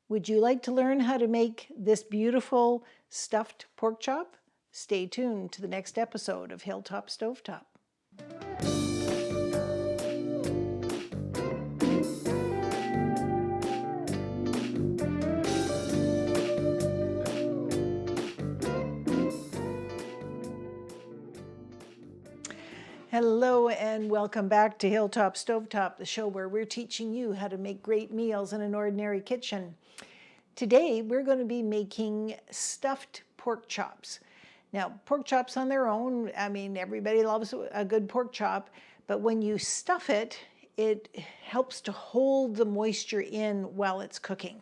Would you like to learn how to make this beautiful stuffed pork chop? Stay tuned to the next episode of Hilltop Stovetop. Hello and welcome back to Hilltop Stovetop, the show where we're teaching you how to make great meals in an ordinary kitchen. Today we're going to be making stuffed pork chops. Now, pork chops on their own, I mean, everybody loves a good pork chop, but when you stuff it, it helps to hold the moisture in while it's cooking.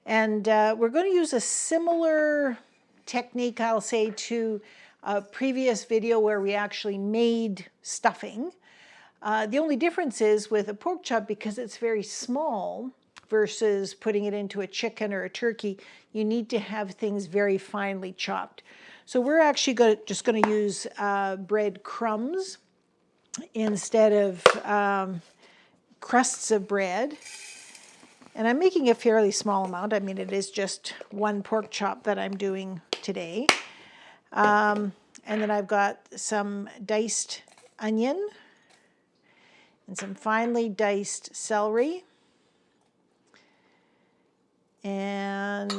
And we're going to use a similar technique, I'll say, to a previous video where we actually made stuffing. The only difference is with a pork chop, because it's very small versus putting it into a chicken or a turkey, you need to have things very finely chopped. So we're actually just going to use bread crumbs instead of crusts of bread. And I'm making a fairly small amount. I mean, it is just one pork chop that I'm doing today. And then I've got some diced onion and some finely diced celery and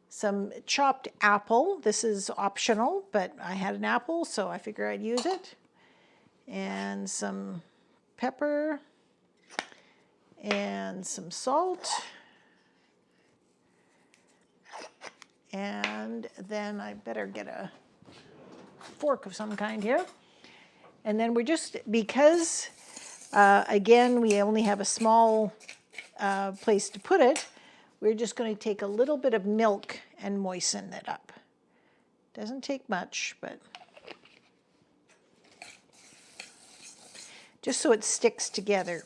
some chopped apple. This is optional, but I had an apple, so I figure I'd use it. And some pepper and some salt. And then I better get a fork of some kind here. And then we're just, because again, we only have a small place to put it, we're just going to take a little bit of milk and moisten it up. Doesn't take much, but just so it sticks together.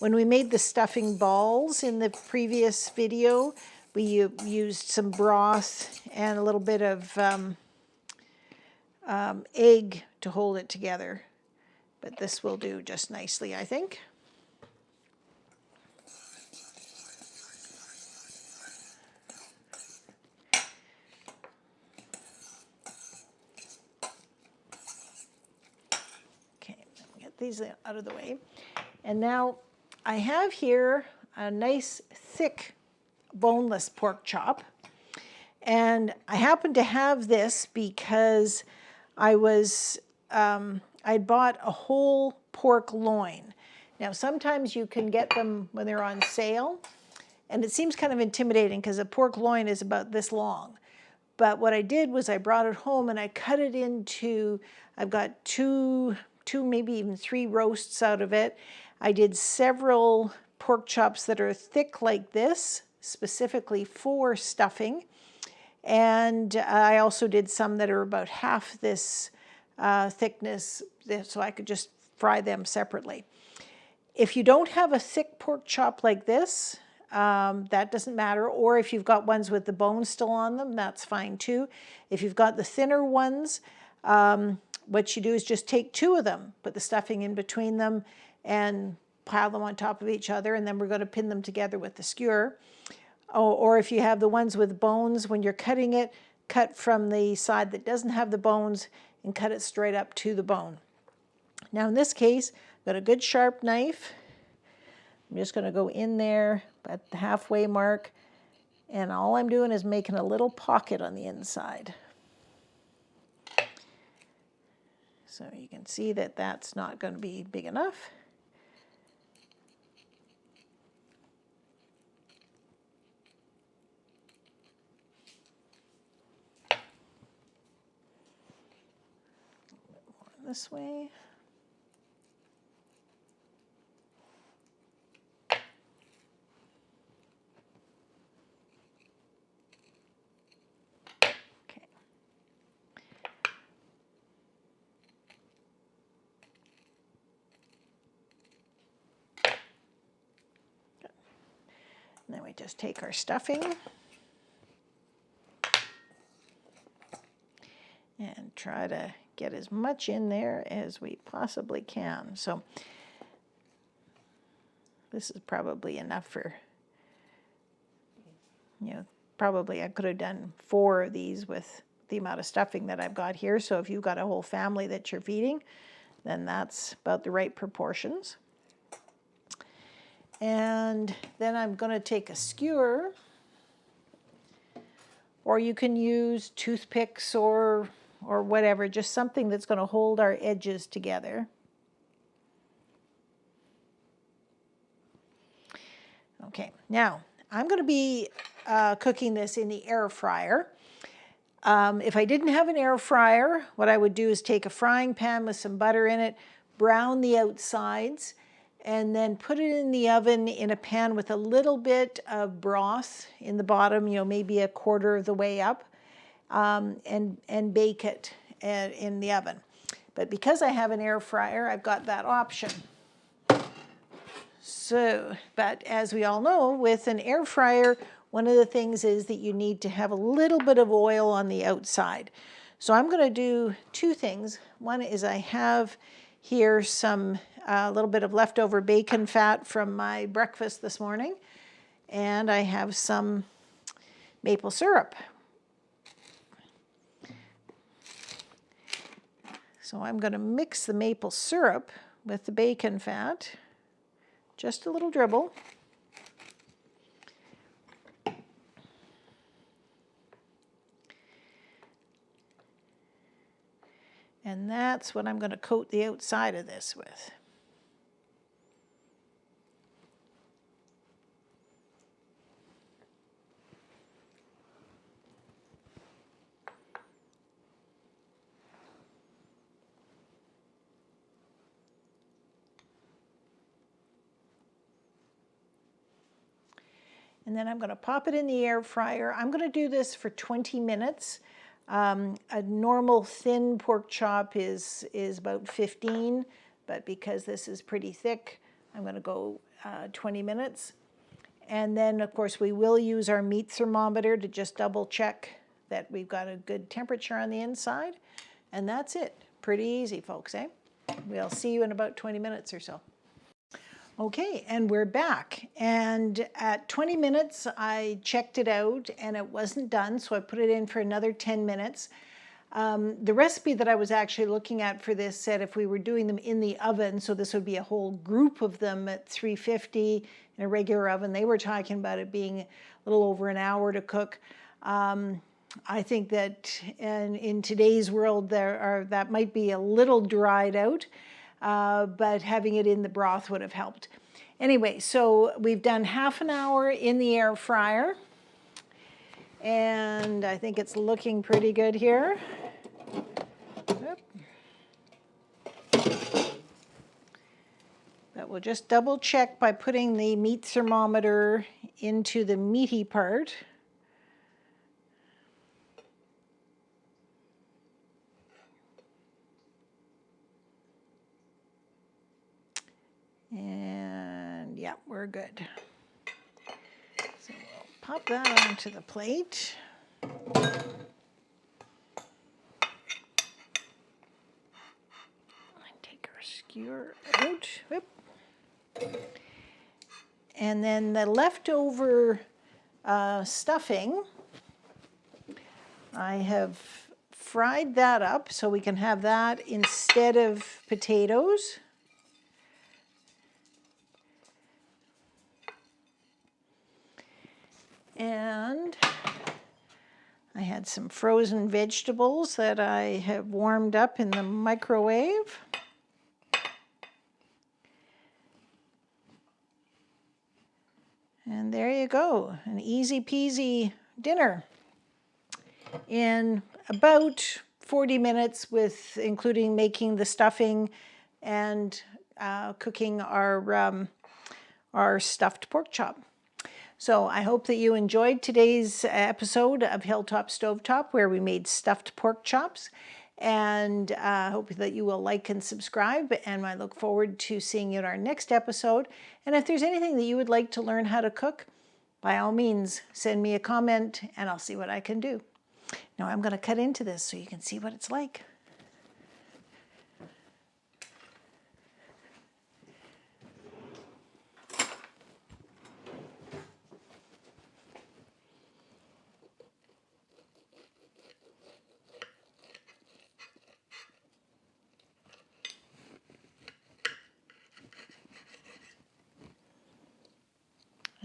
When we made the stuffing balls in the previous video, we used some broth and a little bit of egg to hold it together. But this will do just nicely, I think. Okay, get these out of the way. And now I have here a nice thick boneless pork chop, and I happen to have this because I'd bought a whole pork loin. Now sometimes you can get them when they're on sale, and it seems kind of intimidating because a pork loin is about this long. But what I did was I brought it home and I cut it into, I've got two, maybe even 3 roasts out of it. I did several pork chops that are thick like this, specifically for stuffing. And I also did some that are about half this thickness, so I could just fry them separately. If you don't have a thick pork chop like this, that doesn't matter. Or if you've got ones with the bones still on them, that's fine too. If you've got the thinner ones, what you do is just take 2 of them, put the stuffing in between them, and pile them on top of each other, and then we're going to pin them together with the skewer. Or if you have the ones with bones, when you're cutting it, cut from the side that doesn't have the bones and cut it straight up to the bone. Now in this case, I've got a good sharp knife. I'm just going to go in there at the halfway mark, and all I'm doing is making a little pocket on the inside. So you can see that that's not going to be big enough. This way. Okay. And then we just take our stuffing and try to get as much in there as we possibly can. So this is probably enough for you know, probably I could have done 4 of these with the amount of stuffing that I've got here. So if you've got a whole family that you're feeding, then that's about the right proportions. And then I'm going to take a skewer, or you can use toothpicks or whatever, just something that's going to hold our edges together. Okay, now I'm going to be cooking this in the air fryer. If I didn't have an air fryer, what I would do is take a frying pan with some butter in it, brown the outsides, and then put it in the oven in a pan with a little bit of broth in the bottom, you know, maybe a quarter of the way up, and bake it in the oven. But because I have an air fryer, I've got that option. So, but as we all know, with an air fryer, one of the things is that you need to have a little bit of oil on the outside. So I'm going to do 2 things. One is I have here some a little bit of leftover bacon fat from my breakfast this morning, and I have some maple syrup. So I'm going to mix the maple syrup with the bacon fat, just a little dribble. And that's what I'm going to coat the outside of this with. And then I'm going to pop it in the air fryer. I'm going to do this for 20 minutes. A normal thin pork chop is about 15, but because this is pretty thick, I'm going to go 20 minutes. And then, of course, we will use our meat thermometer to just double check that we've got a good temperature on the inside. And that's it. Pretty easy, folks, eh? We'll see you in about 20 minutes or so. Okay, and we're back. And at 20 minutes, I checked it out and it wasn't done, so I put it in for another 10 minutes. The recipe that I was actually looking at for this said if we were doing them in the oven, so this would be a whole group of them at 350 in a regular oven, they were talking about it being a little over an hour to cook. I think that in today's world that might be a little dried out. But having it in the broth would have helped. Anyway, so we've done half an hour in the air fryer, and I think it's looking pretty good here. But we'll just double check by putting the meat thermometer into the meaty part. And yeah, we're good. So we'll pop that onto the plate. And take our skewer out. Whoop. And then the leftover stuffing, I have fried that up so we can have that instead of potatoes. And I had some frozen vegetables that I have warmed up in the microwave. And there you go, an easy peasy dinner in about 40 minutes, with including making the stuffing and cooking our stuffed pork chop. So I hope that you enjoyed today's episode of Hilltop Stovetop, where we made stuffed pork chops. And I hope that you will like and subscribe, and I look forward to seeing you in our next episode. And if there's anything that you would like to learn how to cook, by all means, send me a comment and I'll see what I can do. Now I'm going to cut into this so you can see what it's like.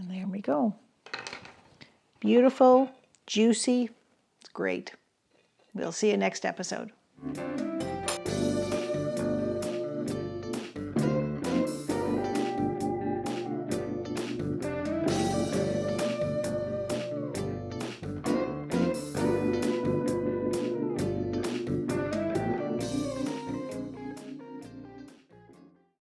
There we go. Beautiful, juicy. It's great. We'll see you next episode.